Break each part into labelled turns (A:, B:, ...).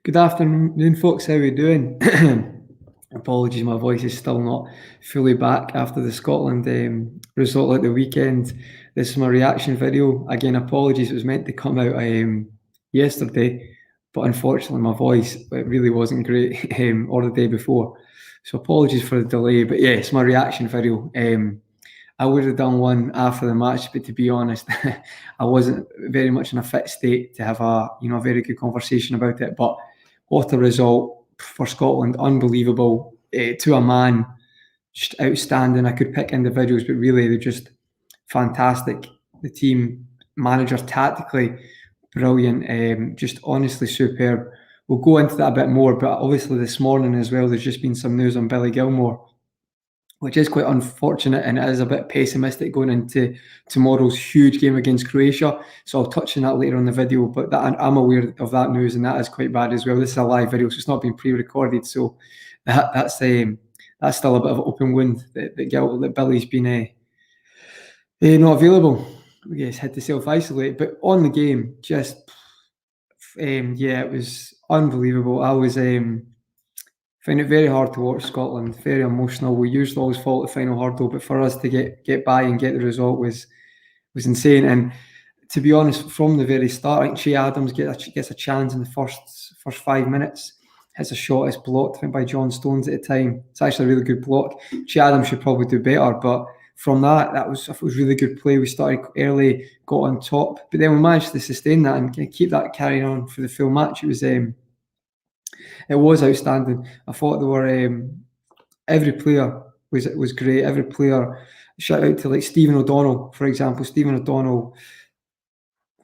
A: Good afternoon, folks. How are we doing? Apologies, my voice is still not fully back after the Scotland result at the weekend. This is my reaction video. Again, apologies. It was meant to come out yesterday, but unfortunately, my voice it really wasn't great or the day before. So apologies for the delay. But yeah, it's my reaction video. I would have done one after the match, but to be honest, I wasn't very much in a fit state to have a very good conversation about it. But what a result for Scotland! Unbelievable to a man, just outstanding. I could pick individuals, but really they're just fantastic. The team manager tactically brilliant, just honestly superb. We'll go into that a bit more, but obviously this morning as well, there's just been some news on Billy Gilmore, which is quite unfortunate, and it is a bit pessimistic going into tomorrow's huge game against Croatia. So I'll touch on that later on the video, but I'm aware of that news, and that is quite bad as well. This is a live video, so it's not been pre-recorded, so that's still a bit of an open wound that Billy's been not available. Yes, had to self-isolate, but on the game, just it was unbelievable. I was find it very hard to watch Scotland, very emotional. We usually always fall at the final hurdle, but for us to get by and get the result was insane. And to be honest, from the very start, I think Che Adams gets a chance in the first 5 minutes. Hits a shot, it's blocked, I think, by John Stones at the time. It's actually a really good block. Che Adams should probably do better, but from that was really good play. We started early, got on top, but then we managed to sustain that and keep that carrying on for the full match. It was outstanding. I thought there were every player was great. Every player, shout out to like Stephen O'Donnell, for example. Stephen O'Donnell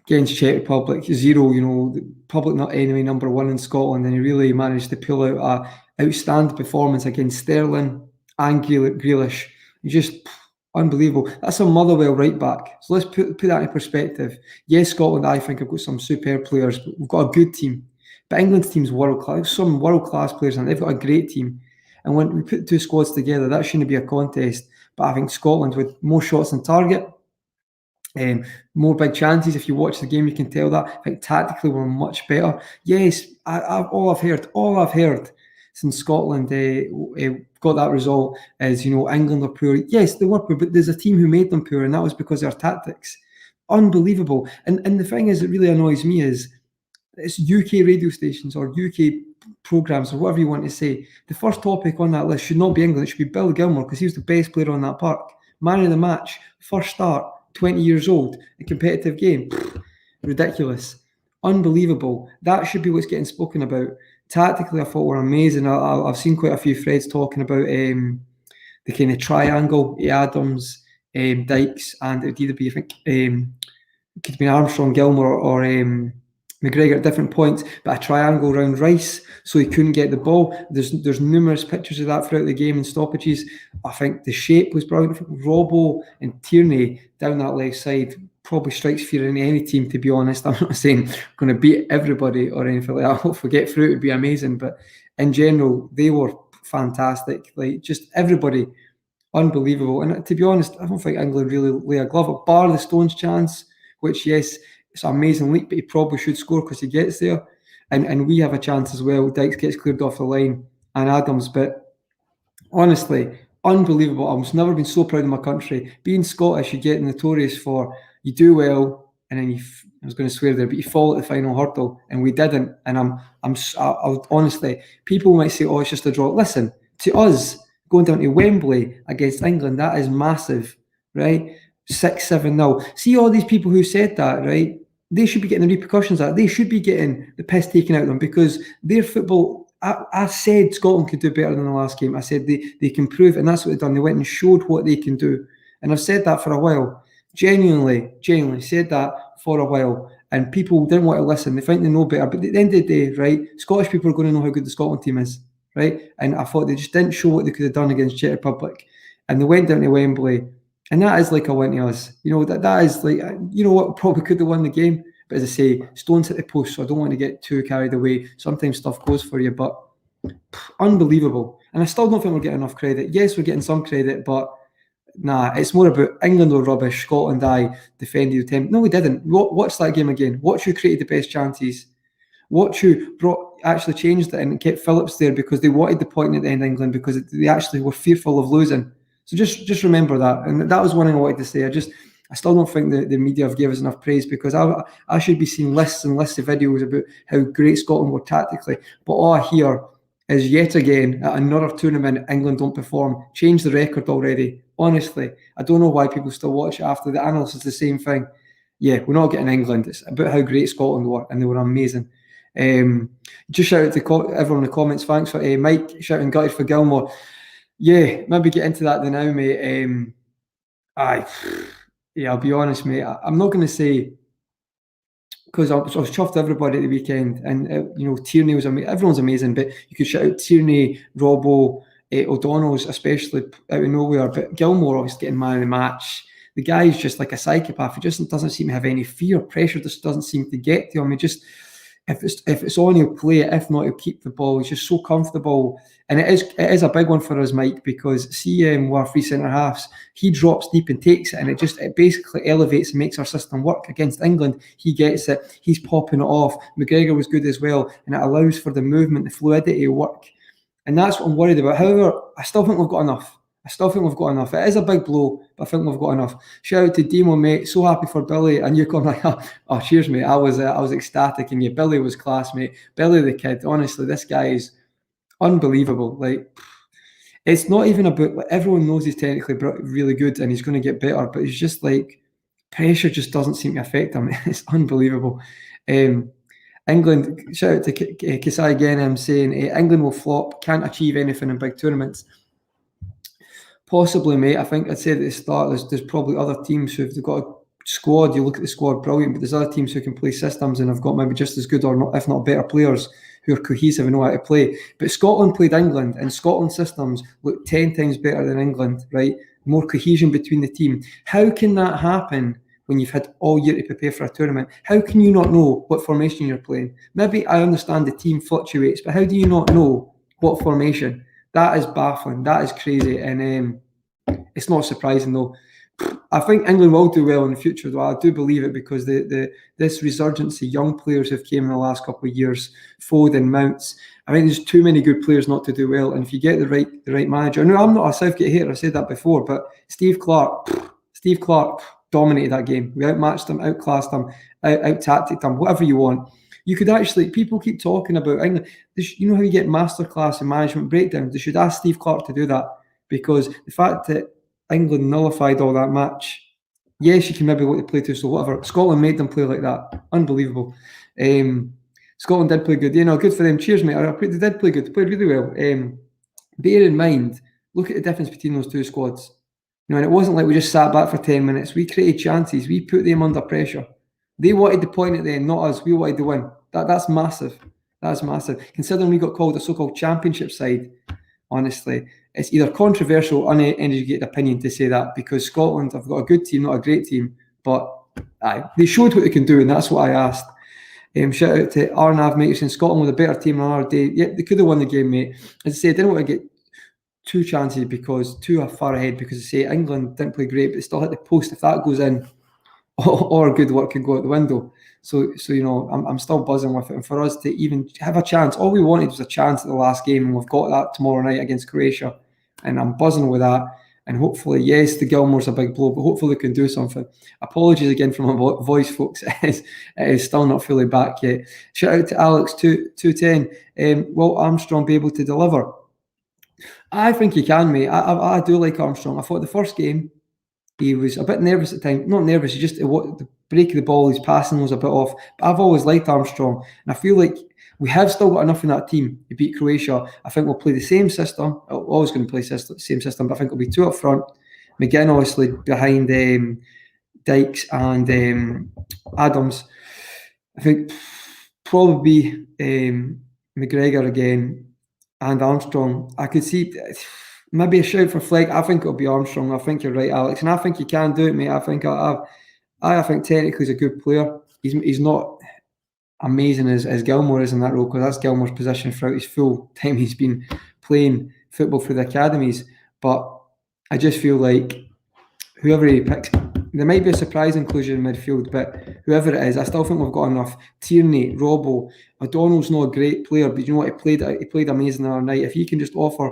A: against Czech Republic, 0, the public not enemy #1 in Scotland, and he really managed to pull out a outstanding performance against Sterling and Grealish. Just unbelievable. That's a Motherwell right back. So let's put that in perspective. Yes, Scotland, I think, have got some superb players, but we've got a good team. But England's team's world class. Some world class players, and they've got a great team. And when we put two squads together, that shouldn't be a contest. But I think Scotland, with more shots on target, more big chances. If you watch the game, you can tell that. I think tactically we're much better. Yes, all I've heard since Scotland got that result is England are poor. Yes, they were poor, but there's a team who made them poor, and that was because of their tactics. Unbelievable. And the thing is, that really annoys me is it's UK radio stations or UK programmes or whatever you want to say. The first topic on that list should not be England. It should be Bill Gilmore, because he was the best player on that park. Man of the match, first start, 20 years old, a competitive game. Ridiculous. Unbelievable. That should be what's getting spoken about. Tactically, I thought were amazing. I've seen quite a few threads talking about the kind of triangle, Adams, Dykes, and it would either be, I think, it could be Armstrong, Gilmore, or McGregor at different points, but a triangle round Rice, so he couldn't get the ball. There's numerous pictures of that throughout the game and stoppages. I think the shape was brilliant. Robbo and Tierney down that left side probably strikes fear in any team, to be honest. I'm not saying going to beat everybody or anything like that. Hopefully get through, it would be amazing. But in general, they were fantastic. Like, just everybody, unbelievable. And to be honest, I don't think England really lay a glove up, bar the Stones chance, which, yes, it's an amazing leap, but he probably should score because he gets there. And we have a chance as well. Dykes gets cleared off the line and Adams. But honestly, unbelievable. I've never been so proud of my country. Being Scottish, you get notorious for you do well and then I was going to swear there, but you fall at the final hurdle, and we didn't. And I honestly, people might say, oh, it's just a draw. Listen, to us, going down to Wembley against England, that is massive, right? 6-7-0. See all these people who said that, right? They should be getting the repercussions of that. They should be getting the piss taken out of them, because their football, I said Scotland could do better than the last game. I said they can prove, and that's what they've done. They went and showed what they can do. And I've said that for a while. Genuinely said that for a while. And people didn't want to listen. They think they know better. But at the end of the day, right, Scottish people are going to know how good the Scotland team is, right? And I thought they just didn't show what they could have done against Czech Republic. And they went down to Wembley. And that is like a win to us. That is like, what, probably could have won the game. But as I say, Stones hit the post, so I don't want to get too carried away. Sometimes stuff goes for you, but unbelievable. And I still don't think we're getting enough credit. Yes, we're getting some credit, but nah, it's more about England were rubbish, Scotland, defended the attempt. No, we didn't. Watch that game again. Watch who created the best chances. Watch who brought actually changed it and kept Phillips there because they wanted the point at the end of England because they actually were fearful of losing. So just remember that. And that was one thing I wanted to say. I still don't think the media have given us enough praise because I should be seeing lists and lists of videos about how great Scotland were tactically. But all I hear is yet again at another tournament, England don't perform. Change the record already. Honestly, I don't know why people still watch it after. The analysts is the same thing. Yeah, we're not getting England. It's about how great Scotland were, and they were amazing. Just shout out to everyone in the comments. Thanks for Mike shouting gutted for Gilmore. Yeah, maybe get into that now, mate. I'll be honest, mate. I'm not going to say because I was chuffed everybody at the weekend, and Tierney was amazing. Everyone's amazing, but you could shout out Tierney, Robbo, O'Donnell's especially out of nowhere. But Gilmore obviously getting man of the match. The guy's just like a psychopath. He just doesn't seem to have any fear. Pressure just doesn't seem to get to him. He just if it's on, he'll play it. If not, he'll keep the ball. He's just so comfortable. And it is a big one for us, Mike, because see our three centre halves, he drops deep and takes it, and it basically elevates and makes our system work. Against England, he gets it, he's popping it off. McGregor was good as well, and it allows for the movement, the fluidity to work. And that's what I'm worried about. However, I still think we've got enough. It is a big blow, but I think we've got enough. Shout out to Demo, mate. So happy for Billy. And you come like, oh, cheers, mate. I was ecstatic, and yeah, Billy was class, mate. Billy the kid. Honestly, this guy is unbelievable. Like, it's not even about, like, everyone knows he's technically really good and he's going to get better, but he's just like, pressure just doesn't seem to affect him. It's unbelievable. England, shout out to Kisai again. I'm saying England will flop, can't achieve anything in big tournaments. Possibly, mate. I think I'd say at the start there's probably other teams who've got a squad. You look at the squad, brilliant, but there's other teams who can play systems and have got maybe just as good or not, if not better players who are cohesive and know how to play. But Scotland played England, and Scotland's systems look 10 times better than England, right? More cohesion between the team. How can that happen when you've had all year to prepare for a tournament? How can you not know what formation you're playing? Maybe I understand the team fluctuates, but how do you not know what formation? That is baffling. That is crazy. And it's not surprising, though. I think England will do well in the future, though. I do believe it because this resurgence of young players who've came in the last couple of years, Foden, Mounts. I think there's too many good players not to do well. And if you get the right manager, no, I'm not a Southgate hater. I've said that before, but Steve Clarke dominated that game. We outmatched him, outclassed him, out-tacticked him, whatever you want. You could actually, people keep talking about England. You know how you get masterclass and management breakdowns? They should ask Steve Clarke to do that, because the fact that England nullified all that match, yes, you can maybe want to play to, so whatever. Scotland made them play like that. Unbelievable. Scotland did play good. Good for them. Cheers, mate. They did play good. They played really well. Bear in mind, look at the difference between those two squads. And it wasn't like we just sat back for 10 minutes. We created chances. We put them under pressure. They wanted the point at the end, not us. We wanted to win. That's massive. That's massive. Considering we got called a so-called championship side, honestly, it's either controversial or uneducated opinion to say that, because Scotland have got a good team, not a great team, but they showed what they can do, and that's what I asked. Shout out to Arnav, mate, saying Scotland with a better team on our day. Yeah, they could have won the game, mate. As I say, I didn't want to get two chances because two are far ahead, because I say England didn't play great, but they still hit the post. If that goes in, or good work could go out the window. So I'm still buzzing with it. And for us to even have a chance, all we wanted was a chance at the last game, and we've got that tomorrow night against Croatia. And I'm buzzing with that. And hopefully, yes, the Gilmore's a big blow, but hopefully we can do something. Apologies again for my voice, folks. It is still not fully back yet. Shout out to Alex 210. Will Armstrong be able to deliver? I think he can, mate. I do like Armstrong. I thought the first game, he was a bit nervous at times. Not nervous, he just, the break of the ball, his passing was a bit off. But I've always liked Armstrong. And I feel like we have still got enough in that team to beat Croatia. I think we'll play the same system. I'm always going to play the same system, but I think it'll be two up front. McGinn, obviously, behind Dykes and Adams. I think probably McGregor again and Armstrong. I could see maybe a shout for Fleck. I think it'll be Armstrong. I think you're right, Alex, and I think you can do it, mate. I think technically he's a good player. He's not amazing as Gilmore is in that role, because that's Gilmore's position throughout his full time he's been playing football for the academies. But I just feel like whoever he picks, there might be a surprise inclusion in midfield, but whoever it is, I still think we've got enough. Tierney, Robbo, O'Donnell's not a great player, but you know what? He played amazing the other night. If he can just offer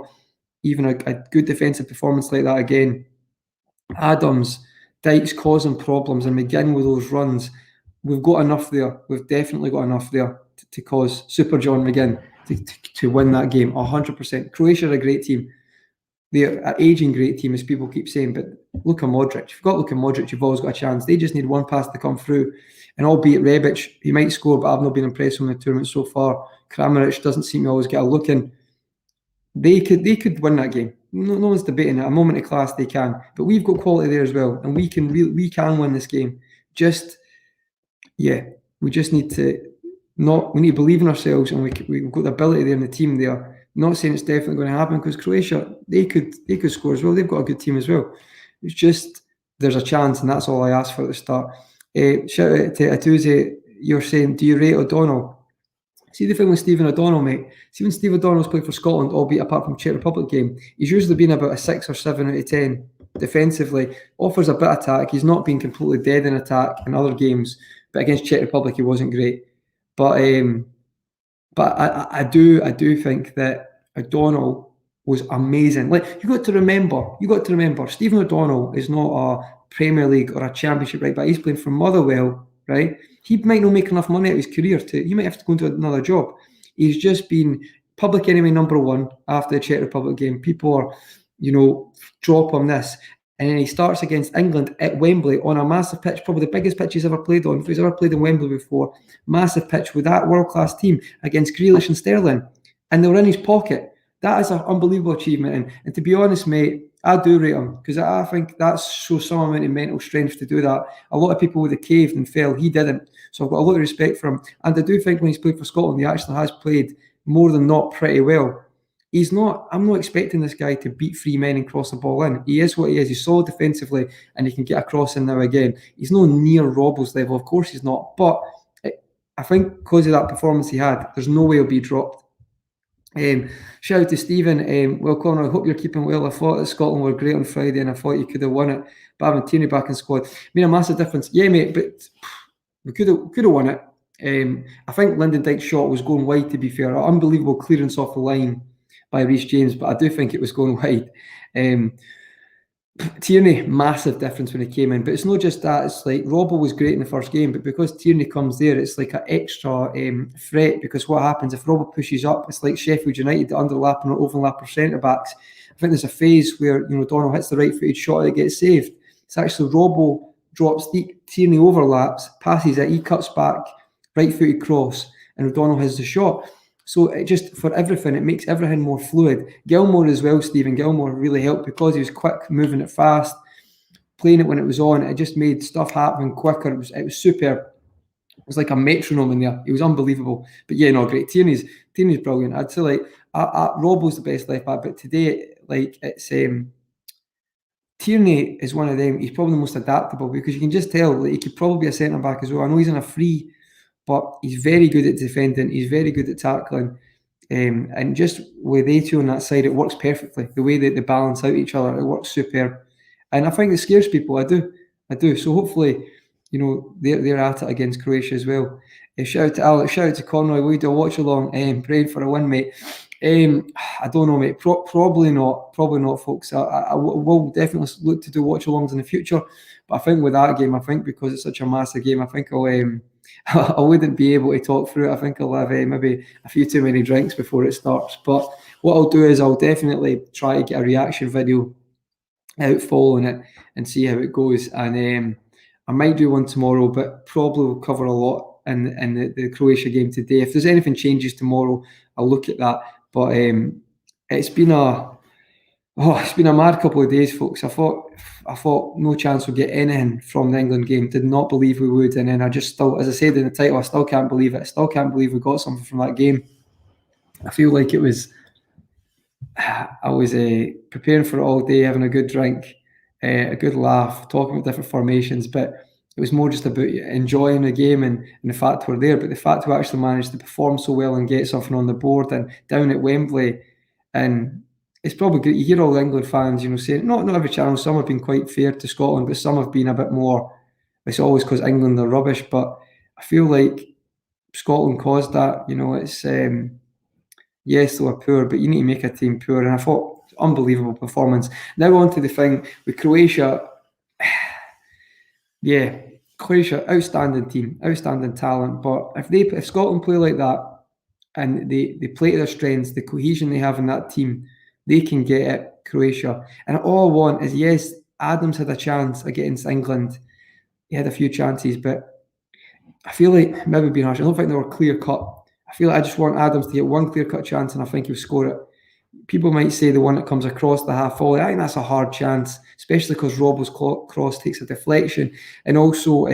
A: even a good defensive performance like that again, Adams, Dykes causing problems, and McGinn with those runs, we've got enough there. We've definitely got enough there to cause Super John McGinn to win that game, 100%. Croatia are a great team. They're an aging great team, as people keep saying, but Luka Modric, if you've got Luka Modric, you've always got a chance. They just need one pass to come through. And albeit Rebic, he might score, but I've not been impressed with the tournament so far. Kramaric doesn't seem to always get a look in. They could win that game. No one's debating it. A moment of class, they can. But we've got quality there as well, and we can win this game. We just need to we need to believe in ourselves, and we've got the ability there in the team there. Not saying it's definitely going to happen, because Croatia, they could score as well. They've got a good team as well. It's just there's a chance, and that's all I asked for at the start. Shout out to Atuze. You're saying, do you rate O'Donnell? See the thing with Stephen O'Donnell, mate. See, when Steve O'Donnell's played for Scotland, albeit apart from Czech Republic game, he's usually been about a 6 or 7 out of 10 defensively. Offers a bit of attack. He's not been completely dead in attack in other games, but against Czech Republic, he wasn't great. But I do think that O'Donnell was amazing. Like, you got to remember, Stephen O'Donnell is not a Premier League or a Championship right back. He's playing for Motherwell, right? He might not make enough money out of his career he might have to go into another job. He's just been public enemy number 1 after the Czech Republic game. People are, drop on this. And then he starts against England at Wembley on a massive pitch, probably the biggest pitch he's ever played on. If he's ever played in Wembley before, massive pitch with that world-class team against Grealish and Sterling. And they were in his pocket. That is an unbelievable achievement. And to be honest, mate, I do rate him, because I think that shows some amount of mental strength to do that. A lot of people would have caved and fell. He didn't. So I've got a lot of respect for him. And I do think when he's played for Scotland, he actually has played more than not pretty well. I'm not expecting this guy to beat 3 men and cross the ball in. He is what he is. He's solid defensively, and he can get a cross in now again. He's no near Robbo's level. Of course he's not. But I think because of that performance he had, there's no way he'll be dropped. Shout out to Stephen. Well, Connor, I hope you're keeping well. I thought that Scotland were great on Friday, and I thought you could have won it. But having Tierney back in squad made a massive difference. Yeah, mate, but we could have won it. I think Lyndon Dykes' shot was going wide, to be fair. An unbelievable clearance off the line by Reece James, but I do think it was going wide. Tierney, massive difference when he came in. But it's not just that. It's like Robbo was great in the first game, but because Tierney comes there, it's like an extra threat, because what happens if Robbo pushes up, it's like Sheffield United, the underlapping or overlapper centre-backs. I think there's a phase where O'Donnell hits the right-footed shot that gets saved. It's actually Robbo drops deep, Tierney overlaps, passes it, he cuts back, right-footed cross, and O'Donnell has the shot. So it just, for everything, it makes everything more fluid. Gilmore as well, Stephen Gilmore really helped, because he was quick, moving it fast, playing it when it was on. It just made stuff happen quicker. It was superb. It was like a metronome in there. It was unbelievable. But yeah, no, great. Tierney's brilliant. I'd say like Robbo's the best left back, but today, like, it's Tierney is one of them. He's probably the most adaptable, because you can just tell that he could probably be a centre back as well. I know he's in a free, but he's very good at defending. He's very good at tackling. And just with they two on that side, it works perfectly. The way that they balance out each other, it works superb. And I think it scares people. I do. So hopefully, they're at it against Croatia as well. Shout out to Alex. Shout out to Conroy. We do a watch along. Praying for a win, mate. I don't know, mate. Probably not, folks. I will definitely look to do watch alongs in the future. But I think with that game, because it's such a massive game, I think I wouldn't be able to talk through it. I think I'll have maybe a few too many drinks before it starts. But what I'll do is I'll definitely try to get a reaction video out following it and see how it goes. And I might do one tomorrow, but probably will cover a lot in the Croatia game today. If there's anything changes tomorrow, I'll look at that. But it's been a mad couple of days, folks. I thought no chance we'd get anything from the England game. Did not believe we would. And then I just still, as I said in the title, I still can't believe it. I still can't believe we got something from that game. I feel like I was preparing for it all day, having a good drink, a good laugh, talking about different formations. But it was more just about enjoying the game and the fact we're there. But the fact we actually managed to perform so well and get something on the board and down at Wembley, and it's probably good. You hear all the England fans, saying not every channel. Some have been quite fair to Scotland, but some have been a bit more. It's always because England are rubbish, but I feel like Scotland caused that. It's yes, they were poor, but you need to make a team poor, and I thought unbelievable performance. Now on to the thing with Croatia. Yeah, Croatia, outstanding team, outstanding talent. But if Scotland play like that and they play to their strengths, the cohesion they have in that team, they can get it, Croatia. And all I want is, yes, Adams had a chance against England. He had a few chances, but I feel like, maybe being harsh, I don't think they were clear cut. I feel like I just want Adams to get one clear cut chance, and I think he'll score it. People might say the one that comes across the half volley. I think that's a hard chance, especially because Robbo's cross takes a deflection, and also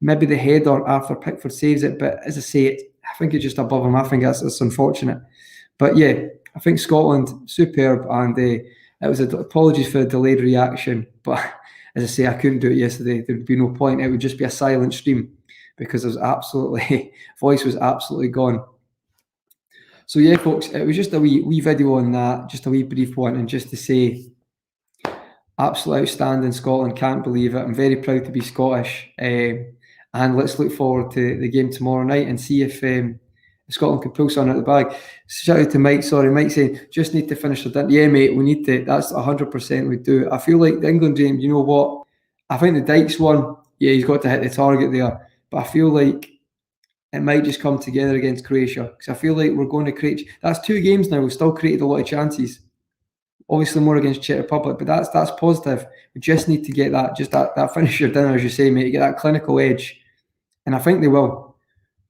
A: maybe the header after Pickford saves it. But as I say, I think it's just above him. I think that's unfortunate. But yeah, I think Scotland superb, and it was apologies for the delayed reaction. But as I say, I couldn't do it yesterday. There'd be no point. It would just be a silent stream because voice was absolutely gone. So yeah, folks, it was just a wee video on that, just a wee brief one, and just to say, absolutely outstanding Scotland, can't believe it. I'm very proud to be Scottish, and let's look forward to the game tomorrow night and see if Scotland can pull something out of the bag. Shout out to Mike, Mike saying, just need to finish the dinner. Yeah, mate, we need to, that's 100% we do. I feel like the England game, you know what, I think the Dykes one, yeah, he's got to hit the target there, but I feel like it might just come together against Croatia, because I feel like we're going to create. That's 2 games now. We've still created a lot of chances. Obviously more against Czech Republic, but that's positive. We just need to get that finish your dinner, as you say, mate. Get that clinical edge, and I think they will.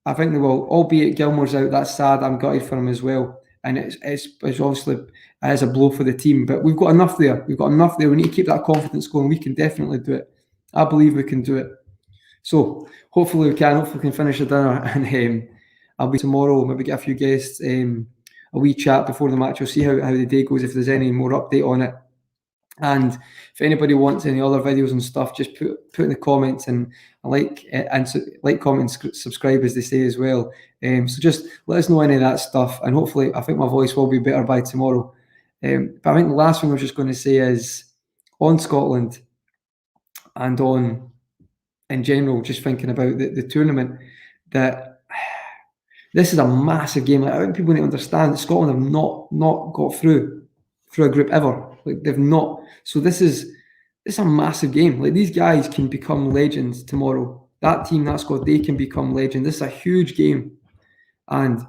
A: Albeit Gilmore's out. That's sad. I'm gutted for him as well, and it's obviously a blow for the team. But we've got enough there. We need to keep that confidence going. We can definitely do it. I believe we can do it. So hopefully we can. Hopefully we can finish the dinner, and I'll be tomorrow. Maybe get a few guests, a wee chat before the match. We'll see how the day goes. If there's any more update on it, and if anybody wants any other videos and stuff, just put in the comments and like, comment, and subscribe, as they say as well. So just let us know any of that stuff, and hopefully, I think my voice will be better by tomorrow. But I think the last thing I was just going to say is on Scotland and on, in general, just thinking about the tournament, that this is a massive game. Like, I think people need to understand that Scotland have not got through a group ever. Like, they've not. So this is a massive game. Like, these guys can become legends tomorrow. That team, that squad, they can become legends. This is a huge game. And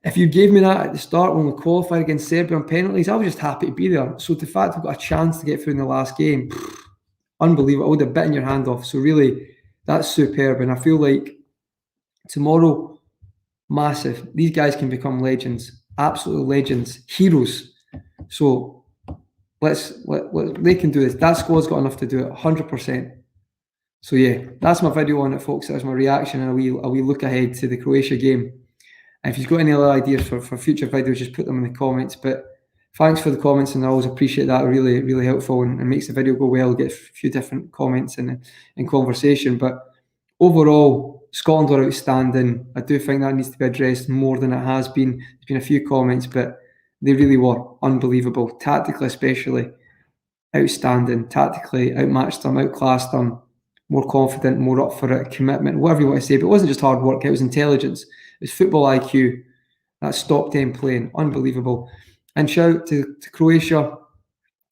A: if you gave me that at the start when we qualified against Serbia on penalties, I was just happy to be there. So the fact we've got a chance to get through in the last game, unbelievable. I would have bitten your hand off. So really, that's superb. And I feel like tomorrow, massive. These guys can become legends, absolute legends, heroes. So they can do this. That squad's got enough to do it, 100%. So yeah, that's my video on it, folks. That was my reaction, and a wee look ahead to the Croatia game. And if you've got any other ideas for future videos, just put them in the comments. But thanks for the comments, and I always appreciate that. Really, really helpful, and makes the video go well. Get a few different comments and conversation. But overall, Scotland are outstanding. I do think that needs to be addressed more than it has been. There's been a few comments, but they really were unbelievable. Tactically, especially, outstanding. Tactically, outmatched them, outclassed them. More confident, more up for it, commitment, whatever you want to say. But it wasn't just hard work, it was intelligence. It was football IQ. That stopped them playing. Unbelievable. And shout out to Croatia.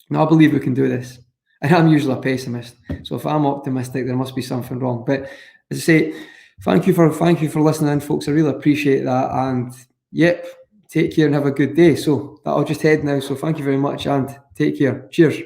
A: Now, I believe we can do this. And I'm usually a pessimist. So if I'm optimistic, there must be something wrong. But as I say, thank you for listening in, folks. I really appreciate that. And yep, take care and have a good day. So that'll just head now. So thank you very much and take care. Cheers.